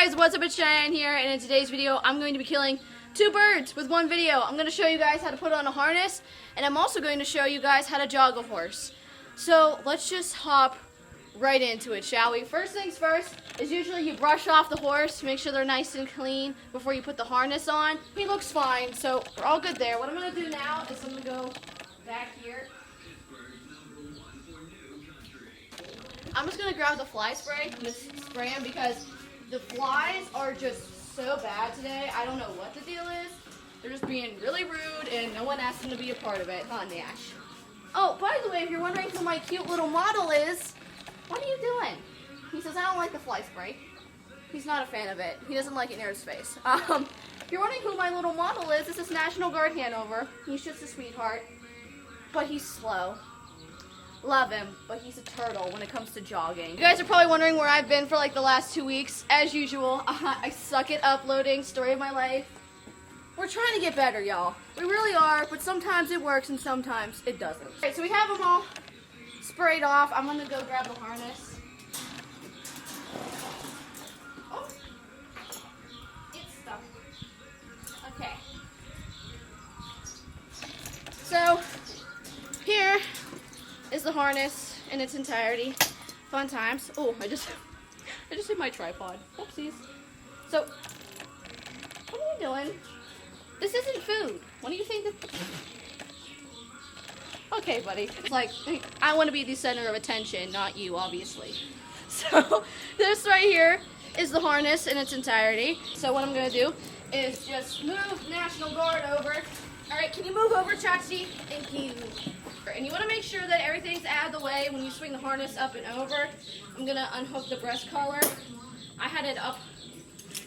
guys, what's up? It's Cheyenne here, and in today's video I'm going to be killing two birds with one video. I'm going to show you guys how to put on a harness, and I'm also going to show you guys how to jog a horse. So let's just hop right into it, shall we? First things first is usually you brush off the horse to make sure they're nice and clean before you put the harness on. He looks fine, so we're all good there. What I'm going to do now is I'm going to go back here. I'm just going to grab the fly spray and just spray them because the flies are just so bad today. I don't know what the deal is. They're just being really rude and no one asked them to be a part of it. Huh, Nash? Oh, by the way, if you're wondering who my cute little model is, what are you doing? He says, I don't like the fly spray. He's not a fan of it. He doesn't like it near his face. If you're wondering who my little model is, this is Natl Guard Hanover. He's just a sweetheart, but he's slow. Love him, but he's a turtle when it comes to jogging. You guys are probably wondering where I've been for like the last 2 weeks. As usual, I suck at uploading. Story of my life. We're trying to get better, y'all. We really are, but sometimes it works and sometimes it doesn't. Okay, so we have them all sprayed off. I'm gonna go grab the harness. Oh, it's stuck. Okay. So, here is the harness in its entirety. Fun times. Oh, I just hit my tripod. Oopsies. So, what are you doing? This isn't food. What do you think? Okay, buddy. It's like, I want to be the center of attention, not you, obviously. So, this right here is the harness in its entirety. So what I'm going to do is just move Natl Guard over. Alright, can you move over, Chachi? Thank you. And you want to make sure that everything's out of the way when you swing the harness up and over. I'm going to unhook the breast collar. I had it up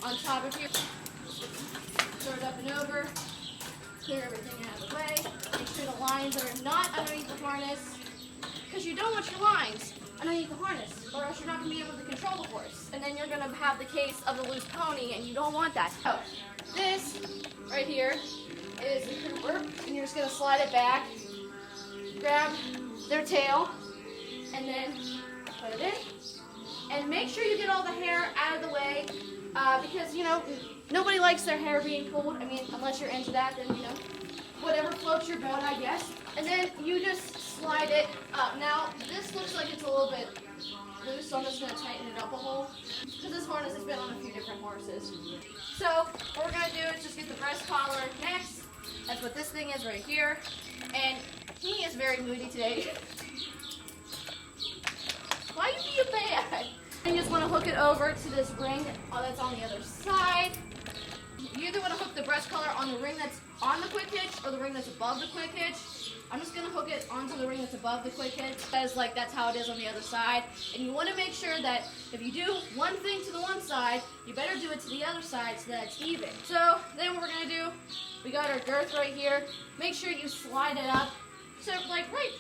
on top of here. Throw it up and over. Clear everything out of the way. Make sure the lines are not underneath the harness, because you don't want your lines underneath the harness, or else you're not going to be able to control the horse. And then you're going to have the case of the loose pony, and you don't want that. So, this right here is the Hoover, and you're just going to slide it back. Grab their tail, and then put it in. And make sure you get all the hair out of the way, because, you know, nobody likes their hair being pulled. I mean, unless you're into that, then, you know, whatever floats your boat, I guess. And then you just slide it up. Now, this looks like it's a little bit loose, so I'm just going to tighten it up a hole, because this harness has been on a few different horses. So, what we're going to do is just get the breast collar next. That's what this thing is right here. And he is very moody today. Why are you being bad? And you just want to hook it over to this ring that's on the other side. You either want to hook the breast collar on the ring that's on the quick hitch or the ring that's above the quick hitch. I'm just going to hook it onto the ring that's above the quick hitch, because like that's how it is on the other side. And you want to make sure that if you do one thing to the one side, you better do it to the other side so that it's even. So then what we're going to do, we got our girth right here. Make sure you slide it up. So like right,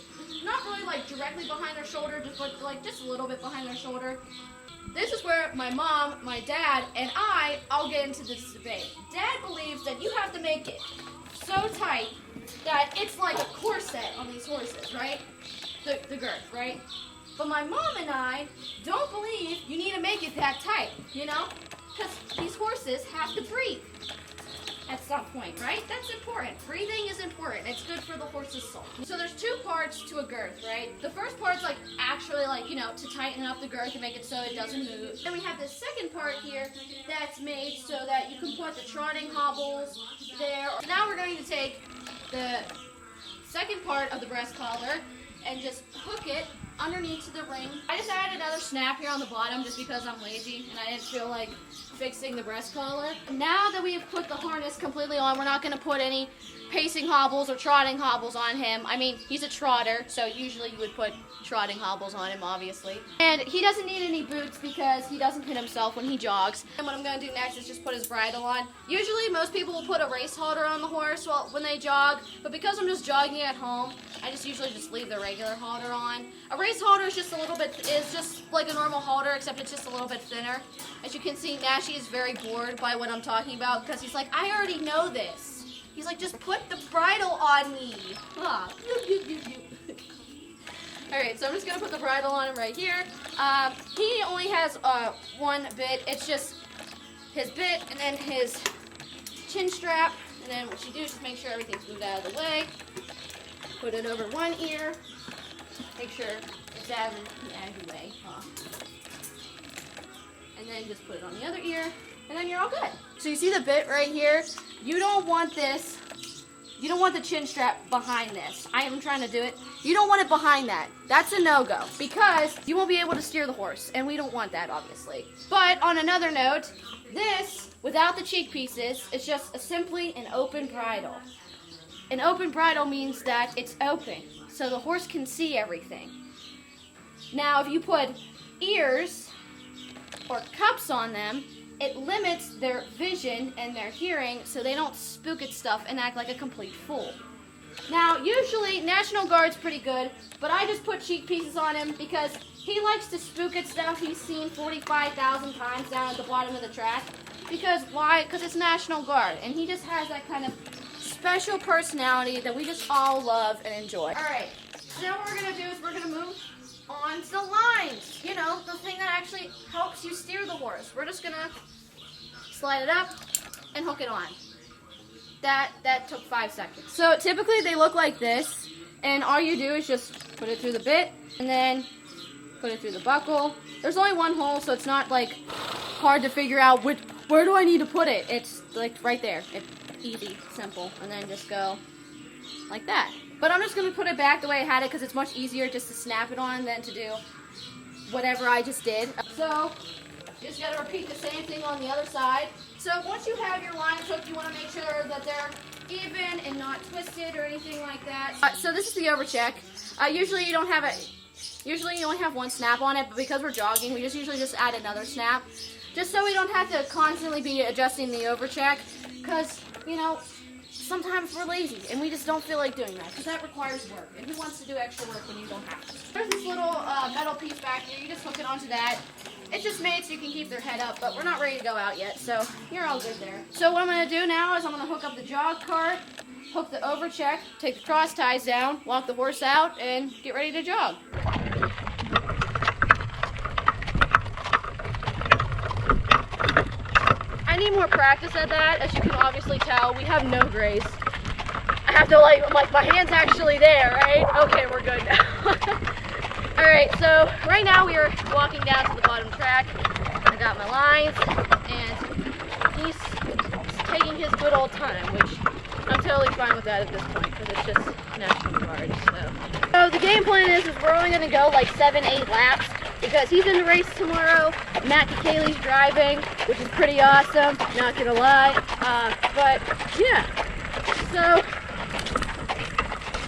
not really like directly behind their shoulder, just like just a little bit behind their shoulder. This is where my mom, my dad, and I all get into this debate. Dad believes that you have to make it so tight that it's like a corset on these horses, right? The girth, right? But my mom and I don't believe you need to make it that tight, you know? Because these horses have to breathe at some point, right? That's important. Breathing is important. It's good for the horse's soul. So there's two parts to a girth, right? The first part's like actually like, you know, to tighten up the girth and make it so it doesn't move. Then we have the second part here that's made so that you can put the trotting hobbles there. So now we're going to take the second part of the breast collar and just hook it underneath to the ring. I just added another snap here on the bottom just because I'm lazy and I didn't feel like fixing the breast collar. Now that we have put the harness completely on, we're not going to put any pacing hobbles or trotting hobbles on him. I mean, he's a trotter, so usually you would put trotting hobbles on him, obviously. And he doesn't need any boots because he doesn't hit himself when he jogs. And what I'm going to do next is just put his bridle on. Usually most people will put a race halter on the horse when they jog, but because I'm just jogging at home, I just usually just leave the regular halter on. A race halter is just like a normal halter, except it's just a little bit thinner. As you can see, Nashi is very bored by what I'm talking about because he's like, I already know this. He's like, just put the bridle on me. Alright, so I'm just going to put the bridle on him right here. He only has one bit. It's just his bit, and then his chin strap. And then what you do is just make sure everything's moved out of the way. Put it over one ear. Make sure it's out of the way. And then just put it on the other ear, and then you're all good. So you see the bit right here? You don't want this. You don't want the chin strap behind this. I am trying to do it. You don't want it behind that. That's a no-go because you won't be able to steer the horse, and we don't want that, obviously. But on another note, this, without the cheek pieces, is just simply an open bridle. An open bridle means that it's open, so the horse can see everything. Now, if you put ears or cups on them, it limits their vision and their hearing so they don't spook at stuff and act like a complete fool. Now, usually National Guard's pretty good, but I just put cheek pieces on him because he likes to spook at stuff he's seen 45,000 times down at the bottom of the track. Because why? Because it's National Guard, and he just has that kind of special personality that we just all love and enjoy. All right, so now what we're gonna do is we're gonna move on to the lines. You know, the thing that actually helps you steer the horse. We're just gonna slide it up and hook it on. That took 5 seconds. So typically they look like this, and all you do is just put it through the bit and then put it through the buckle. There's only one hole, so it's not like hard to figure out where do I need to put it. It's like right there. It's easy, simple, and then just go like that. But I'm just gonna put it back the way I had it because it's much easier just to snap it on than to do whatever I just did. So you just gotta repeat the same thing on the other side. So once you have your lines hooked, you wanna make sure that they're even and not twisted or anything like that. So this is the overcheck. Usually you don't have it. Usually you only have one snap on it, but because we're jogging, we usually just add another snap, just so we don't have to constantly be adjusting the overcheck. Because you know, sometimes we're lazy and we just don't feel like doing that because that requires work. And who wants to do extra work when you don't have to? There's this little metal piece back here. You just hook it onto that. It's just made so you can keep their head up, but we're not ready to go out yet, so you're all good there. So what I'm going to do now is I'm going to hook up the jog cart, hook the overcheck, take the cross ties down, walk the horse out, and get ready to jog. I need more practice at that. As you can obviously tell, we have no grace. I have to like my hand's actually there, right? Okay, we're good now. Alright, so right now we are walking down to the bottom track. I got my lines, and he's taking his good old time, which I'm totally fine with that at this point, because it's just National Guard. So the game plan is we're only going to go like 7-8 laps, because he's in the race tomorrow. Matt Kaylee's driving, which is pretty awesome, not gonna lie. But yeah, so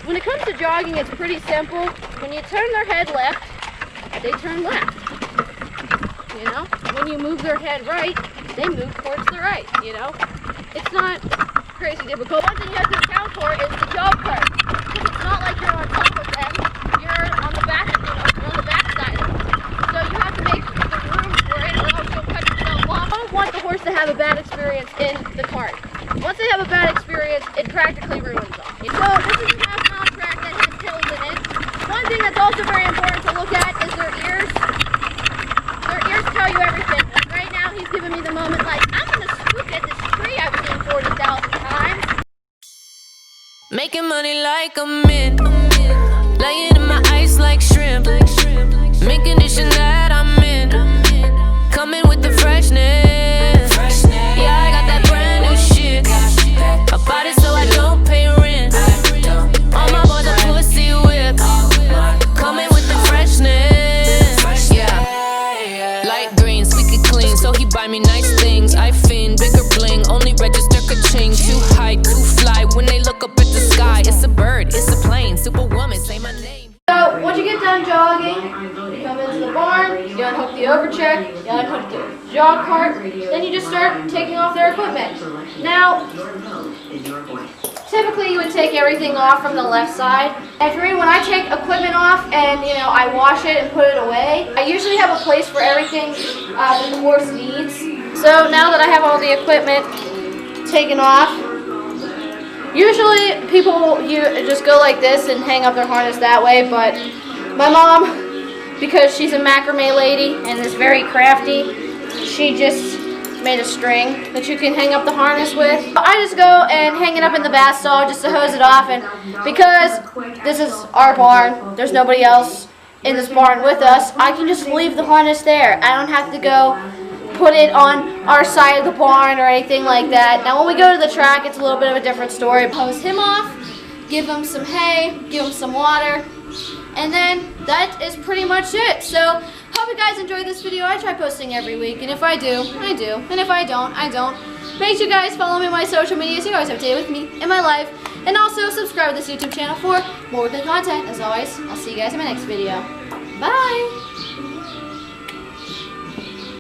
when it comes to jogging, it's pretty simple. When you turn their head left, they turn left. You know, when you move their head right, they move towards the right. You know, it's not crazy difficult. One thing you have to account for is the jog cart, because it's not like you're on top of them. You're on the back, you're on the back side of them. So you have to make the room for it, or else you'll cut yourself off. I don't want the horse to have a bad experience in the cart. Once they have a bad experience, it practically ruins them. So this is a half-mile track that has hills in it. One thing that's also very important to look at is their ears. Their ears tell you everything. Right now he's giving me the moment like, I'm going to spook at this tree I've seen 40,000 times. Making money like a mint. Laying in my ice like shrimp. Mint condition that I'm in. Coming with the freshness. Yeah, I got that brand new shit. I bought it so I don't pay rent. All my boys are pussy whip. Coming with the freshness. Yeah. Light green, squeaky clean, so he buy me nice things. I fiend, bigger bling, only register ka-ching. Too high, too fly, when they look up at the sky. It's a bird, it's a plane, superwoman, say my name. So once you get done jogging, you come into the barn, you unhook the overcheck, you unhook the jog cart, then you just start taking off their equipment. Now, typically you would take everything off from the left side. And for me, when I take equipment off and I wash it and put it away, I usually have a place for everything that the horse needs. So now that I have all the equipment taken off, usually people just go like this and hang up their harness that way, but my mom, because she's a macrame lady and is very crafty, she just made a string that you can hang up the harness with. I just go and hang it up in the bath stall just to hose it off, and because this is our barn, there's nobody else in this barn with us, I can just leave the harness there. I don't have to go put it on our side of the barn or anything like that. Now when we go to the track, it's a little bit of a different story. Hose him off, give him some hay, give him some water, and then that is pretty much it. So hope you guys enjoyed this video. I try posting every week, and if I do, I do. And if I don't, I don't. Make sure you guys follow me on my social media so you always updated with me in my life. And also subscribe to this YouTube channel for more weekly content. As always, I'll see you guys in my next video. Bye!